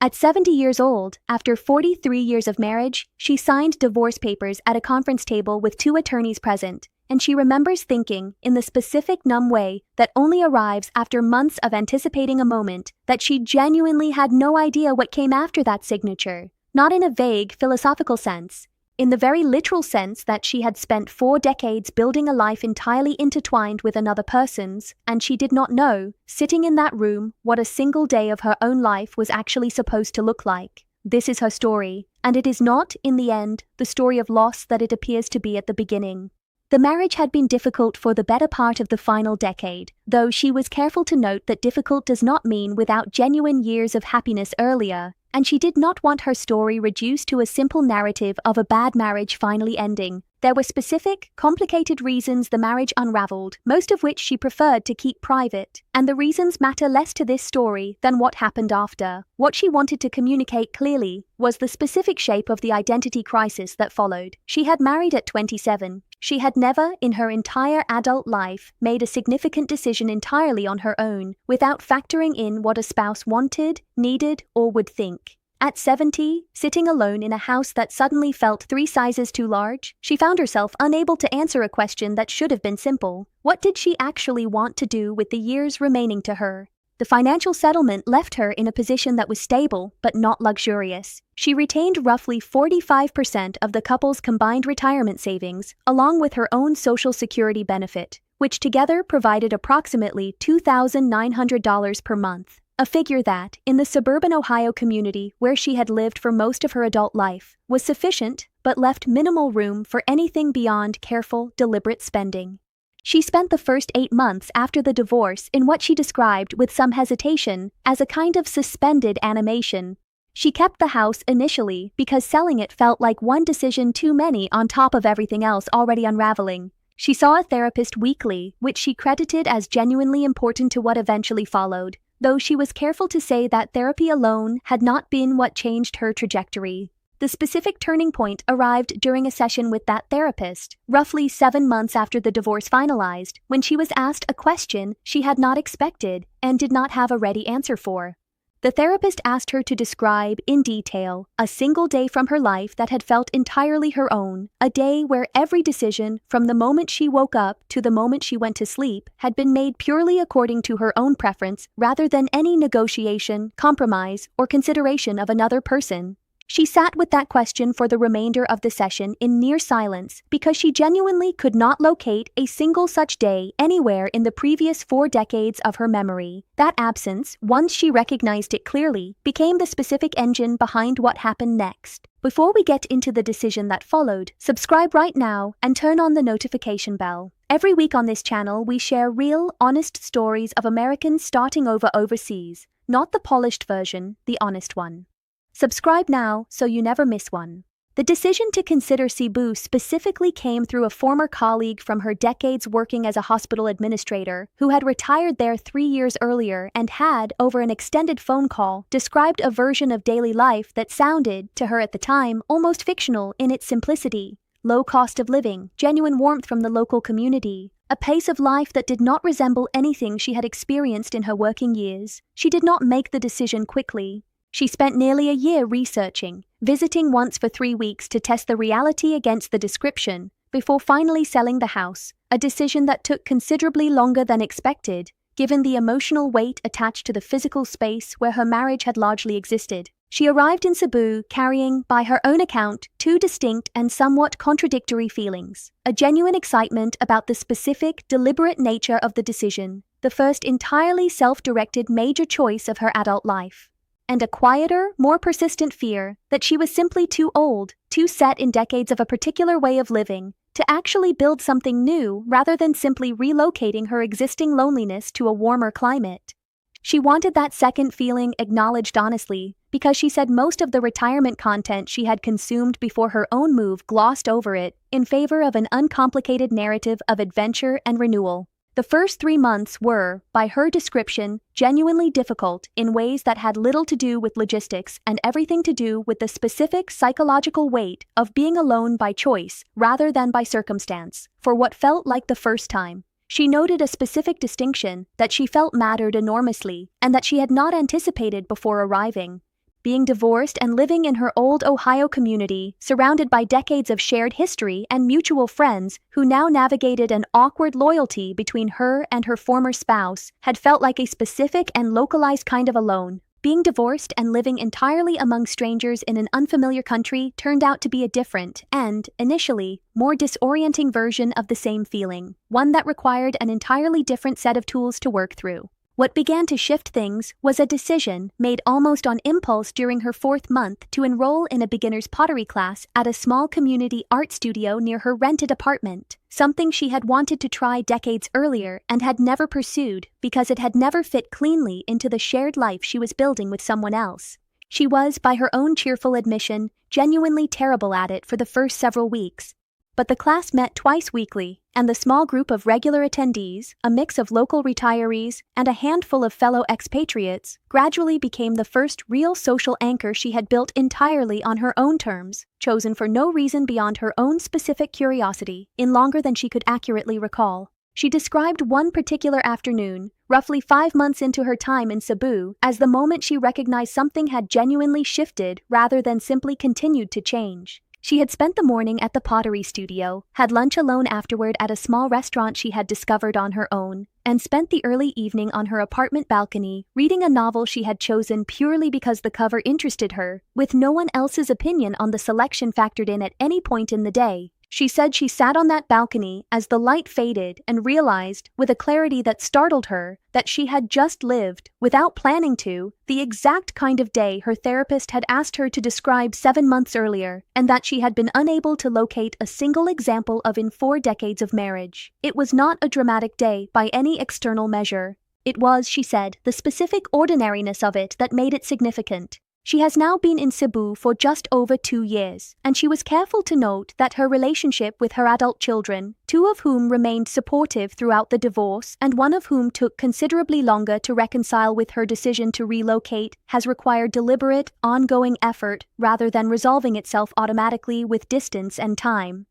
At 70 years old, after 43 years of marriage, she signed divorce papers at a conference table with 2 attorneys present, and she remembers thinking, in the specific numb way that only arrives after months of anticipating a moment, that she genuinely had no idea what came after that signature. Not in a vague, philosophical sense. In the very literal sense that she had spent 4 decades building a life entirely intertwined with another person's, and she did not know, sitting in that room, what a single day of her own life was actually supposed to look like. This is her story, and it is not, in the end, the story of loss that it appears to be at the beginning. The marriage had been difficult for the better part of the final decade, though she was careful to note that difficult does not mean without genuine years of happiness earlier, and she did not want her story reduced to a simple narrative of a bad marriage finally ending. There were specific, complicated reasons the marriage unraveled, most of which she preferred to keep private, and the reasons matter less to this story than what happened after. What she wanted to communicate clearly was the specific shape of the identity crisis that followed. She had married at 27. She had never, in her entire adult life, made a significant decision entirely on her own, without factoring in what a spouse wanted, needed, or would think. At 70, sitting alone in a house that suddenly felt 3 sizes too large, she found herself unable to answer a question that should have been simple. What did she actually want to do with the years remaining to her? The financial settlement left her in a position that was stable, but not luxurious. She retained roughly 45% of the couple's combined retirement savings, along with her own Social Security benefit, which together provided approximately $2,900 per month. A figure that, in the suburban Ohio community where she had lived for most of her adult life, was sufficient but left minimal room for anything beyond careful, deliberate spending. She spent the first 8 months after the divorce in what she described with some hesitation as a kind of suspended animation. She kept the house initially because selling it felt like one decision too many on top of everything else already unraveling. She saw a therapist weekly, which she credited as genuinely important to what eventually followed, though she was careful to say that therapy alone had not been what changed her trajectory. The specific turning point arrived during a session with that therapist, roughly 7 months after the divorce finalized, when she was asked a question she had not expected and did not have a ready answer for. The therapist asked her to describe, in detail, a single day from her life that had felt entirely her own, a day where every decision, from the moment she woke up to the moment she went to sleep, had been made purely according to her own preference rather than any negotiation, compromise, or consideration of another person. She sat with that question for the remainder of the session in near silence because she genuinely could not locate a single such day anywhere in the previous 4 decades of her memory. That absence, once she recognized it clearly, became the specific engine behind what happened next. Before we get into the decision that followed, subscribe right now and turn on the notification bell. Every week on this channel, we share real, honest stories of Americans starting over overseas, not the polished version, the honest one. Subscribe now so you never miss one. The decision to consider Cebu specifically came through a former colleague from her decades working as a hospital administrator who had retired there 3 years earlier and had, over an extended phone call, described a version of daily life that sounded, to her at the time, almost fictional in its simplicity. Low cost of living, genuine warmth from the local community, a pace of life that did not resemble anything she had experienced in her working years. She did not make the decision quickly. She spent nearly a year researching, visiting once for 3 weeks to test the reality against the description, before finally selling the house, a decision that took considerably longer than expected, given the emotional weight attached to the physical space where her marriage had largely existed. She arrived in Cebu carrying, by her own account, 2 distinct and somewhat contradictory feelings. A genuine excitement about the specific, deliberate nature of the decision, the first entirely self-directed major choice of her adult life. And a quieter, more persistent fear that she was simply too old, too set in decades of a particular way of living, to actually build something new rather than simply relocating her existing loneliness to a warmer climate. She wanted that second feeling acknowledged honestly, because she said most of the retirement content she had consumed before her own move glossed over it in favor of an uncomplicated narrative of adventure and renewal. The first 3 months were, by her description, genuinely difficult in ways that had little to do with logistics and everything to do with the specific psychological weight of being alone by choice rather than by circumstance, for what felt like the first time. She noted a specific distinction that she felt mattered enormously and that she had not anticipated before arriving. being divorced and living in her old Ohio community, surrounded by decades of shared history and mutual friends who now navigated an awkward loyalty between her and her former spouse, had felt like a specific and localized kind of alone. Being divorced and living entirely among strangers in an unfamiliar country turned out to be a different and, initially, more disorienting version of the same feeling, one that required an entirely different set of tools to work through. What began to shift things was a decision made almost on impulse during her 4th month to enroll in a beginner's pottery class at a small community art studio near her rented apartment, something she had wanted to try decades earlier and had never pursued because it had never fit cleanly into the shared life she was building with someone else. She was, by her own cheerful admission, genuinely terrible at it for the first several weeks. But the class met twice weekly, and the small group of regular attendees, a mix of local retirees and a handful of fellow expatriates, gradually became the first real social anchor she had built entirely on her own terms, chosen for no reason beyond her own specific curiosity, in longer than she could accurately recall. She described one particular afternoon, roughly 5 months into her time in Cebu, as the moment she recognized something had genuinely shifted rather than simply continued to change. She had spent the morning at the pottery studio, had lunch alone afterward at a small restaurant she had discovered on her own, and spent the early evening on her apartment balcony, reading a novel she had chosen purely because the cover interested her, with no one else's opinion on the selection factored in at any point in the day. She said she sat on that balcony as the light faded and realized, with a clarity that startled her, that she had just lived, without planning to, the exact kind of day her therapist had asked her to describe 7 months earlier, and that she had been unable to locate a single example of in 4 decades of marriage. It was not a dramatic day by any external measure. It was, she said, the specific ordinariness of it that made it significant. She has now been in Cebu for just over 2 years, and she was careful to note that her relationship with her adult children, 2 of whom remained supportive throughout the divorce and 1 of whom took considerably longer to reconcile with her decision to relocate, has required deliberate, ongoing effort rather than resolving itself automatically with distance and time.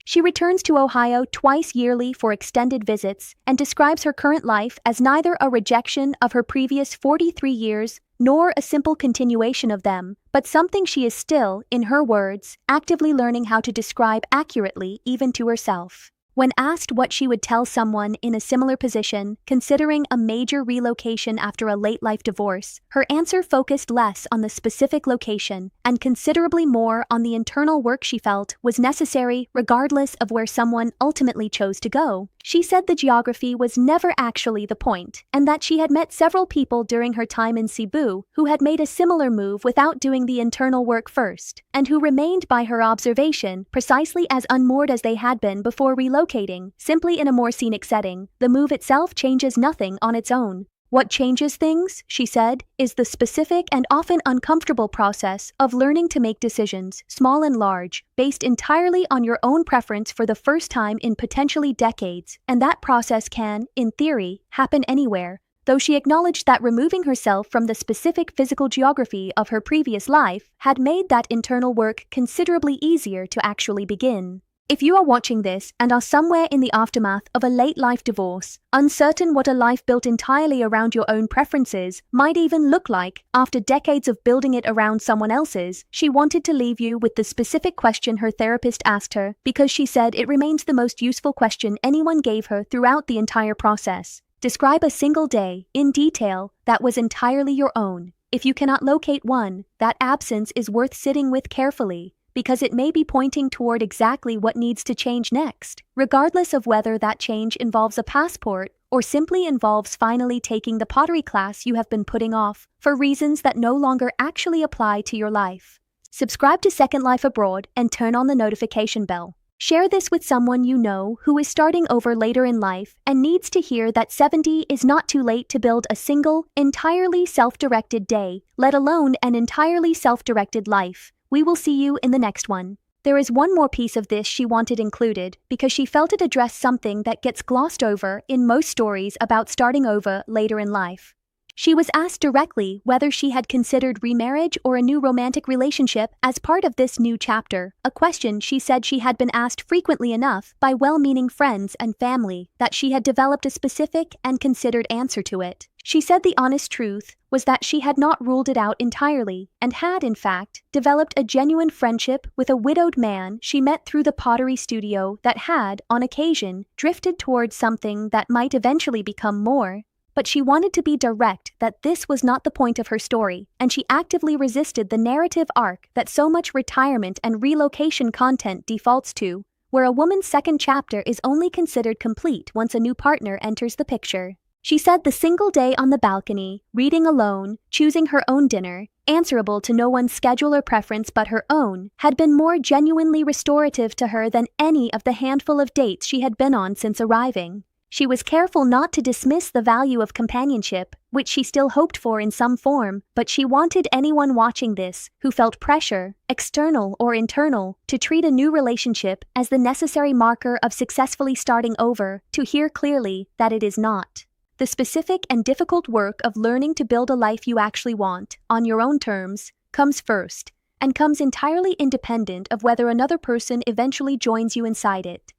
She returns to Ohio twice yearly for extended visits and describes her current life as neither a rejection of her previous 43 years nor a simple continuation of them, but something she is still, in her words, actively learning how to describe accurately even to herself. When asked what she would tell someone in a similar position, considering a major relocation after a late-life divorce, her answer focused less on the specific location and considerably more on the internal work she felt was necessary regardless of where someone ultimately chose to go. She said the geography was never actually the point, and that she had met several people during her time in Cebu who had made a similar move without doing the internal work first, and who remained by her observation precisely as unmoored as they had been before relocating, simply in a more scenic setting. The move itself changes nothing on its own. What changes things, she said, is the specific and often uncomfortable process of learning to make decisions, small and large, based entirely on your own preference for the first time in potentially decades, and that process can, in theory, happen anywhere, though she acknowledged that removing herself from the specific physical geography of her previous life had made that internal work considerably easier to actually begin. If you are watching this and are somewhere in the aftermath of a late-life divorce, uncertain what a life built entirely around your own preferences might even look like after decades of building it around someone else's, she wanted to leave you with the specific question her therapist asked her because she said it remains the most useful question anyone gave her throughout the entire process. Describe a single day, in detail, that was entirely your own. If you cannot locate one, that absence is worth sitting with carefully, because it may be pointing toward exactly what needs to change next, regardless of whether that change involves a passport or simply involves finally taking the pottery class you have been putting off for reasons that no longer actually apply to your life. Subscribe to Second Life Abroad and turn on the notification bell. Share this with someone you know who is starting over later in life and needs to hear that 70 is not too late to build a single, entirely self-directed day, let alone an entirely self-directed life. We will see you in the next one. There is one more piece of this she wanted included because she felt it addressed something that gets glossed over in most stories about starting over later in life. She was asked directly whether she had considered remarriage or a new romantic relationship as part of this new chapter, a question she said she had been asked frequently enough by well-meaning friends and family that she had developed a specific and considered answer to it. She said the honest truth was that she had not ruled it out entirely and had, in fact, developed a genuine friendship with a widowed man she met through the pottery studio that had, on occasion, drifted towards something that might eventually become more. But she wanted to be direct that this was not the point of her story, and she actively resisted the narrative arc that so much retirement and relocation content defaults to, where a woman's second chapter is only considered complete once a new partner enters the picture. She said the single day on the balcony, reading alone, choosing her own dinner, answerable to no one's schedule or preference but her own, had been more genuinely restorative to her than any of the handful of dates she had been on since arriving. She was careful not to dismiss the value of companionship, which she still hoped for in some form, but she wanted anyone watching this, who felt pressure, external or internal, to treat a new relationship as the necessary marker of successfully starting over, to hear clearly that it is not. The specific and difficult work of learning to build a life you actually want, on your own terms, comes first, and comes entirely independent of whether another person eventually joins you inside it.